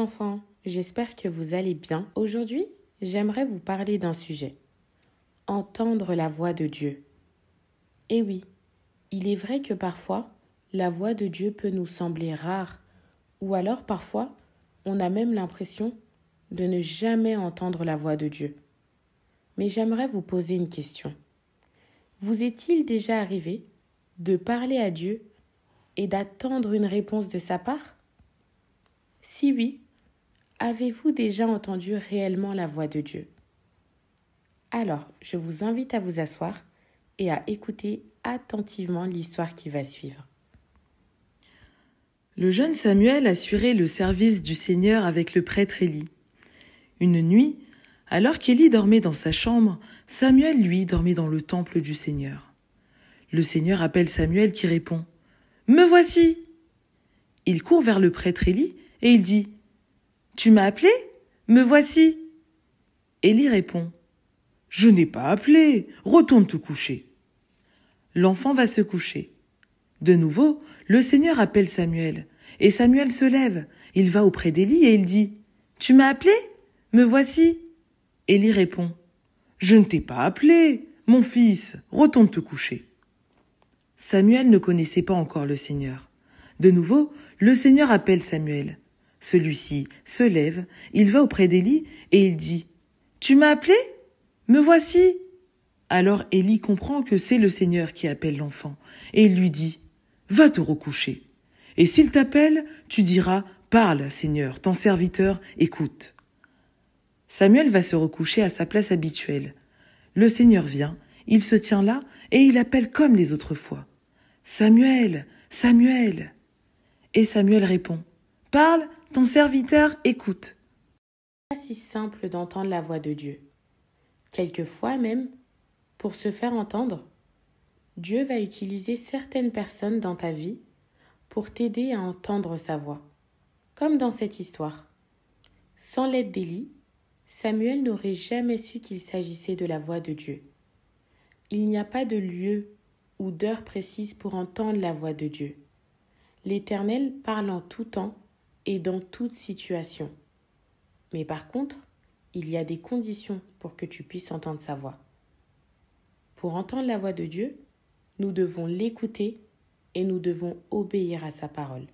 enfants, j'espère que vous allez bien. Aujourd'hui, j'aimerais vous parler d'un sujet. Entendre la voix de Dieu. Eh oui, il est vrai que parfois, la voix de Dieu peut nous sembler rare, ou alors parfois, on a même l'impression de ne jamais entendre la voix de Dieu. Mais j'aimerais vous poser une question. Vous est-il déjà arrivé de parler à Dieu et d'attendre une réponse de sa part? Si oui, avez-vous déjà entendu réellement la voix de Dieu? Alors, je vous invite à vous asseoir et à écouter attentivement l'histoire qui va suivre. Le jeune Samuel assurait le service du Seigneur avec le prêtre Élie. Une nuit, alors qu'Élie dormait dans sa chambre, Samuel, lui, dormait dans le temple du Seigneur. Le Seigneur appelle Samuel qui répond « Me voici !» Il court vers le prêtre Élie et il dit « Tu m'as appelé ? Me voici !» Élie répond « Je n'ai pas appelé, retourne te coucher. » L'enfant va se coucher. De nouveau, le Seigneur appelle Samuel, et Samuel se lève. Il va auprès d'Élie et il dit « Tu m'as appelé ? Me voici !» Élie répond « Je ne t'ai pas appelé, mon fils, retourne te coucher. » Samuel ne connaissait pas encore le Seigneur. De nouveau, le Seigneur appelle Samuel. Celui-ci se lève, il va auprès d'Élie et il dit « Tu m'as appelé ? Me voici !» Alors Élie comprend que c'est le Seigneur qui appelle l'enfant et il lui dit « Va te recoucher. Et s'il t'appelle, tu diras « Parle, Seigneur, ton serviteur écoute. » Samuel va se recoucher à sa place habituelle. Le Seigneur vient, il se tient là et il appelle comme les autres fois. « Samuel, Samuel !» Et Samuel répond « Parle, ton serviteur écoute. » C'est pas si simple d'entendre la voix de Dieu. Quelquefois même, pour se faire entendre, Dieu va utiliser certaines personnes dans ta vie pour t'aider à entendre sa voix, comme dans cette histoire. Sans l'aide d'Élie, Samuel n'aurait jamais su qu'il s'agissait de la voix de Dieu. Il n'y a pas de lieu ou d'heure précise pour entendre la voix de Dieu. L'Éternel parle en tout temps et dans toute situation. Mais par contre, il y a des conditions pour que tu puisses entendre sa voix. Pour entendre la voix de Dieu, nous devons l'écouter et nous devons obéir à sa parole.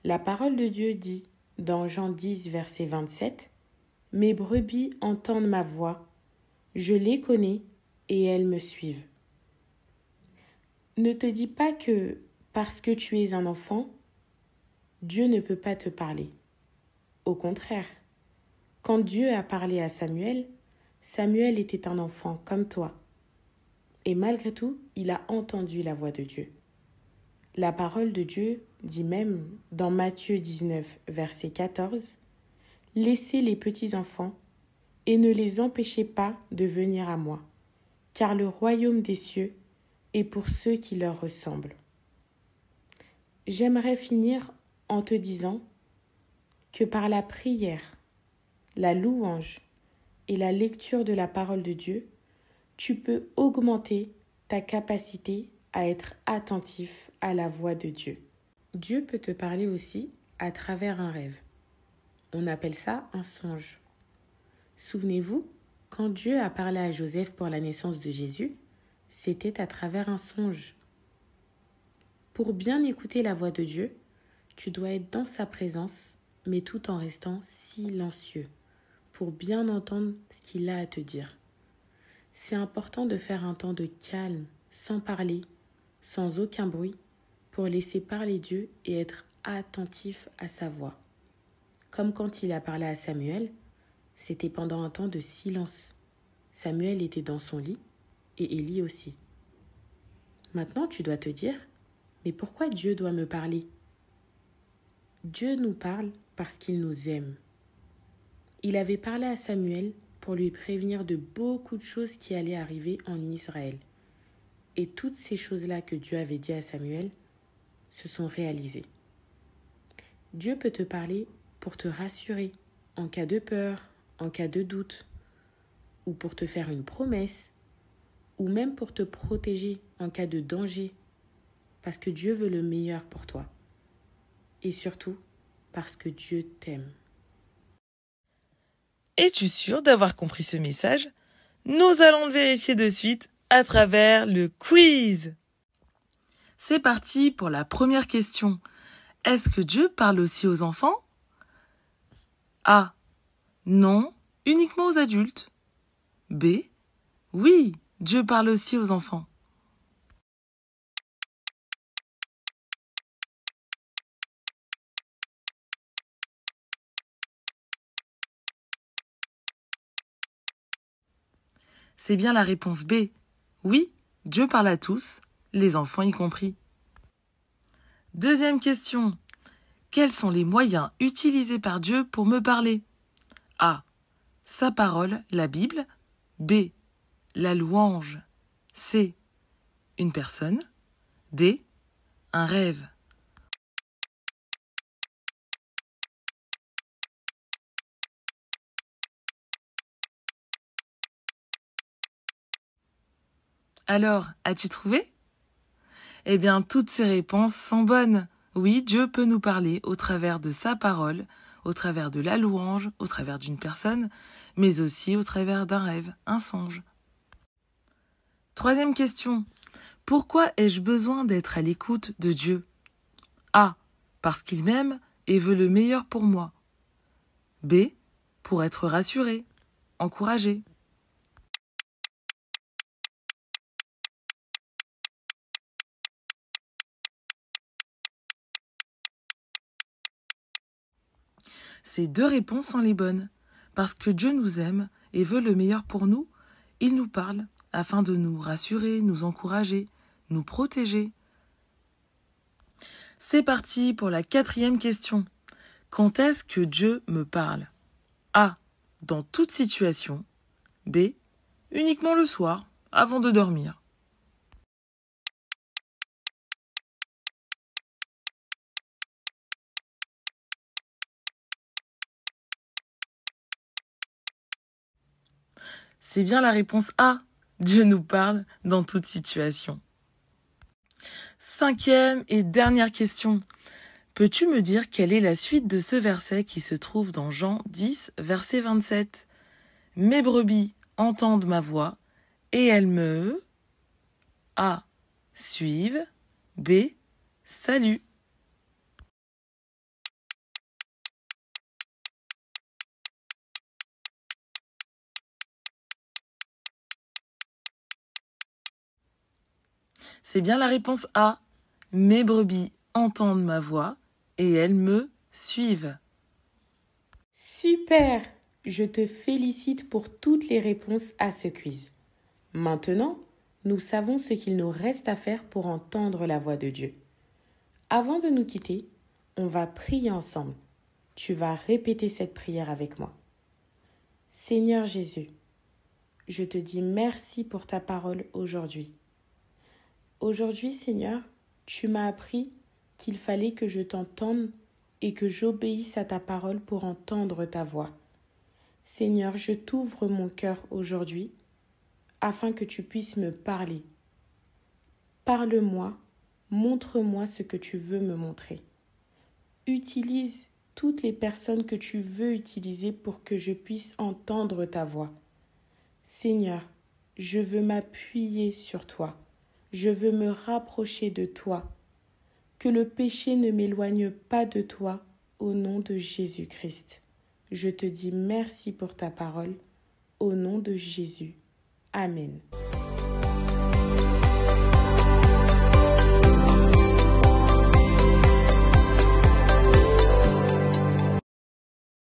La parole de Dieu dit dans Jean 10, verset 27, « Mes brebis entendent ma voix, je les connais et elles me suivent. » Ne te dis pas que parce que tu es un enfant, Dieu ne peut pas te parler. Au contraire, quand Dieu a parlé à Samuel, Samuel était un enfant comme toi. Et malgré tout, il a entendu la voix de Dieu. La parole de Dieu dit même dans Matthieu 19, verset 14, « Laissez les petits enfants et ne les empêchez pas de venir à moi, car le royaume des cieux est pour ceux qui leur ressemblent. » J'aimerais finir en te disant que par la prière, la louange et la lecture de la parole de Dieu, tu peux augmenter ta capacité à être attentif à la voix de Dieu. Dieu peut te parler aussi à travers un rêve. On appelle ça un songe. Souvenez-vous, quand Dieu a parlé à Joseph pour la naissance de Jésus, c'était à travers un songe. Pour bien écouter la voix de Dieu, tu dois être dans sa présence, mais tout en restant silencieux, pour bien entendre ce qu'il a à te dire. C'est important de faire un temps de calme, sans parler, sans aucun bruit, pour laisser parler Dieu et être attentif à sa voix. Comme quand il a parlé à Samuel, c'était pendant un temps de silence. Samuel était dans son lit et Élie aussi. Maintenant, tu dois te dire, mais pourquoi Dieu doit me parler ? Dieu nous parle parce qu'il nous aime. Il avait parlé à Samuel pour lui prévenir de beaucoup de choses qui allaient arriver en Israël. Et toutes ces choses-là que Dieu avait dit à Samuel se sont réalisées. Dieu peut te parler pour te rassurer en cas de peur, en cas de doute, ou pour te faire une promesse, ou même pour te protéger en cas de danger, parce que Dieu veut le meilleur pour toi. Et surtout, parce que Dieu t'aime. Es-tu sûr d'avoir compris ce message? Nous allons le vérifier de suite à travers le quiz. C'est parti pour la première question. Est-ce que Dieu parle aussi aux enfants? A. Non, uniquement aux adultes. B. Oui, Dieu parle aussi aux enfants. C'est bien la réponse B. Oui, Dieu parle à tous, les enfants y compris. Deuxième question. Quels sont les moyens utilisés par Dieu pour me parler? A. Sa parole, la Bible. B. La louange. C. Une personne. D. Un rêve. Alors, as-tu trouvé? Eh bien, toutes ces réponses sont bonnes. Oui, Dieu peut nous parler au travers de sa parole, au travers de la louange, au travers d'une personne, mais aussi au travers d'un rêve, un songe. Troisième question. Pourquoi ai-je besoin d'être à l'écoute de Dieu? A. Parce qu'il m'aime et veut le meilleur pour moi. B. Pour être rassuré, encouragé. Ces deux réponses sont les bonnes. Parce que Dieu nous aime et veut le meilleur pour nous, il nous parle afin de nous rassurer, nous encourager, nous protéger. C'est parti pour la quatrième question. Quand est-ce que Dieu me parle? A. Dans toute situation. B. Uniquement le soir, avant de dormir. C'est bien la réponse A. Dieu nous parle dans toute situation. Cinquième et dernière question. Peux-tu me dire quelle est la suite de ce verset qui se trouve dans Jean 10, verset 27? Mes brebis entendent ma voix et elles me... A. Suivent. B. Salut. C'est bien la réponse A. Mes brebis entendent ma voix et elles me suivent. Super! Je te félicite pour toutes les réponses à ce quiz. Maintenant, nous savons ce qu'il nous reste à faire pour entendre la voix de Dieu. Avant de nous quitter, on va prier ensemble. Tu vas répéter cette prière avec moi. Seigneur Jésus, je te dis merci pour ta parole aujourd'hui. Aujourd'hui, Seigneur, tu m'as appris qu'il fallait que je t'entende et que j'obéisse à ta parole pour entendre ta voix. Seigneur, je t'ouvre mon cœur aujourd'hui afin que tu puisses me parler. Parle-moi, montre-moi ce que tu veux me montrer. Utilise toutes les personnes que tu veux utiliser pour que je puisse entendre ta voix. Seigneur, je veux m'appuyer sur toi. Je veux me rapprocher de toi. Que le péché ne m'éloigne pas de toi au nom de Jésus-Christ. Je te dis merci pour ta parole. Au nom de Jésus. Amen.